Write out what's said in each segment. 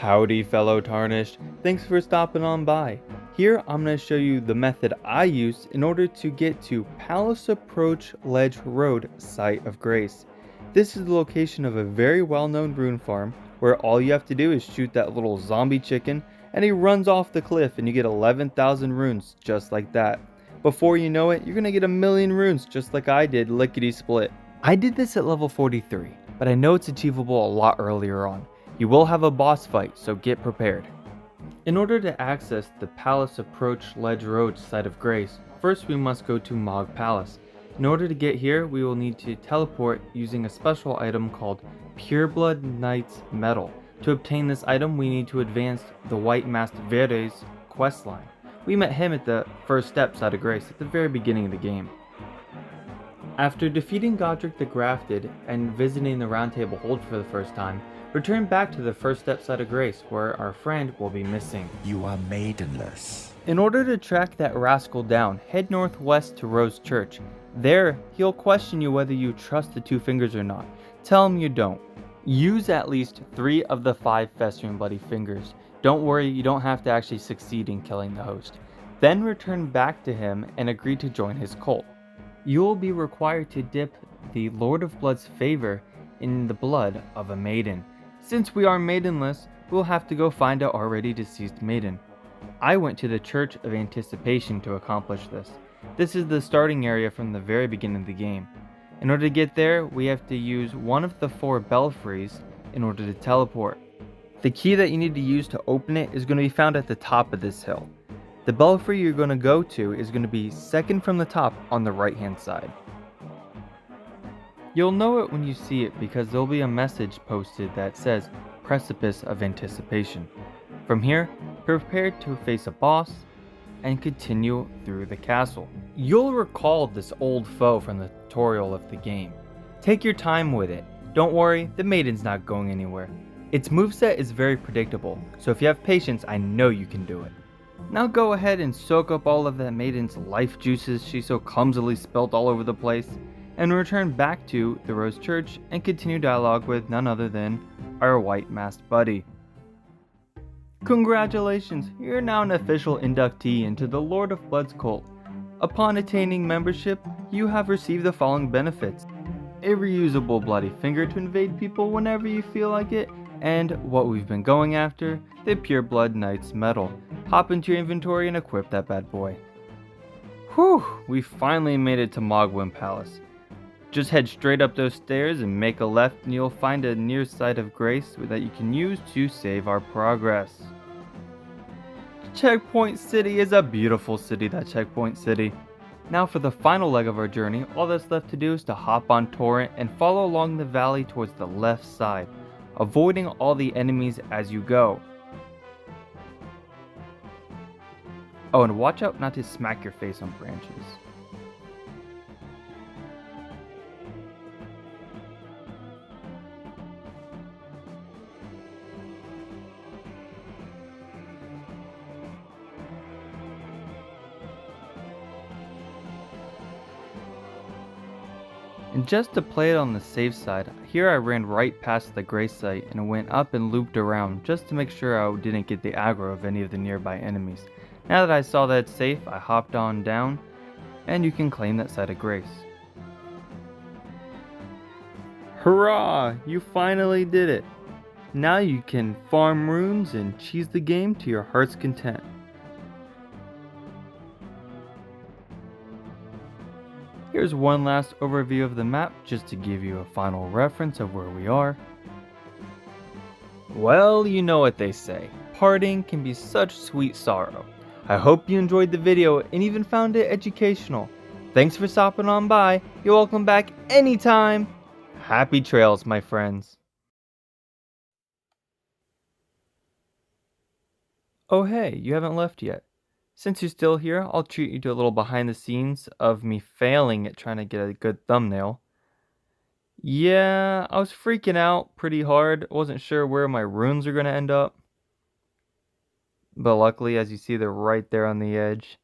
Howdy fellow Tarnished, thanks for stopping on by. Here I'm going to show you the method I used in order to get to Palace Approach Ledge Road Site of Grace. This is the location of a very well-known rune farm where all you have to do is shoot that little zombie chicken and he runs off the cliff and you get 11,000 runes just like that. Before you know it, you're going to get a million runes just like I did lickety split. I did this at level 43, but I know it's achievable a lot earlier on. You will have a boss fight, so get prepared. In order to access the Palace Approach Ledge Road Site of Grace, first we must go to Mog Palace. In order to get here, we will need to teleport using a special item called Pureblood Knight's Medal. To obtain this item, we need to advance the White Masked Varrè's questline. We met him at the first step Site of Grace at the very beginning of the game. After defeating Godric the Grafted and visiting the Round Table Hold for the first time, return back to the first step Site of Grace where our friend will be missing. You are maidenless. In order to track that rascal down, head northwest to Rose Church. There, he'll question you whether you trust the Two Fingers or not. Tell him you don't. Use at least 3 of the 5 festering bloody fingers. Don't worry, you don't have to actually succeed in killing the host. Then return back to him and agree to join his cult. You will be required to dip the Lord of Blood's favor in the blood of a maiden. Since we are maidenless, we'll have to go find an already deceased maiden. I went to the Church of Anticipation to accomplish this. This is the starting area from the very beginning of the game. In order to get there, we have to use one of the 4 belfries in order to teleport. The key that you need to use to open it is going to be found at the top of this hill. The belfry you're going to go to is going to be second from the top on the right hand side. You'll know it when you see it because there'll be a message posted that says Precipice of Anticipation. From here, prepare to face a boss and continue through the castle. You'll recall this old foe from the tutorial of the game. Take your time with it. Don't worry, the maiden's not going anywhere. Its moveset is very predictable, so if you have patience, I know you can do it. Now go ahead and soak up all of that maiden's life juices she so clumsily spilt all over the place, and return back to the Rose Church and continue dialogue with none other than our white masked buddy. Congratulations, you're now an official inductee into the Lord of Blood's cult. Upon attaining membership, you have received the following benefits: a reusable bloody finger to invade people whenever you feel like it, and what we've been going after, the Pureblood Knight's Medal. Hop into your inventory and equip that bad boy. Whew, we finally made it to Mogwin Palace. Just head straight up those stairs and make a left and you'll find a near Site of Grace that you can use to save our progress. Checkpoint City is a beautiful city, that Checkpoint City. Now for the final leg of our journey, all that's left to do is to hop on Torrent and follow along the valley towards the left side, avoiding all the enemies as you go. Oh, and watch out not to smack your face on branches. And just to play it on the safe side, here I ran right past the Grace site and went up and looped around just to make sure I didn't get the aggro of any of the nearby enemies. Now that I saw that it's safe, I hopped on down and you can claim that Site of Grace. Hurrah! You finally did it! Now you can farm runes and cheese the game to your heart's content. Here's one last overview of the map just to give you a final reference of where we are. Well, you know what they say, parting can be such sweet sorrow. I hope you enjoyed the video and even found it educational. Thanks for stopping on by. You're welcome back anytime. Happy trails, my friends. Oh hey, you haven't left yet. Since you're still here, I'll treat you to a little behind the scenes of me failing at trying to get a good thumbnail. Yeah, I was freaking out pretty hard. I wasn't sure where my runes are going to end up. But luckily, as you see, they're right there on the edge.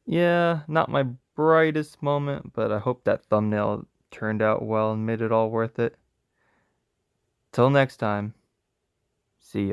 Yeah, not my brightest moment, but I hope that thumbnail turned out well and made it all worth it. Till next time, see ya.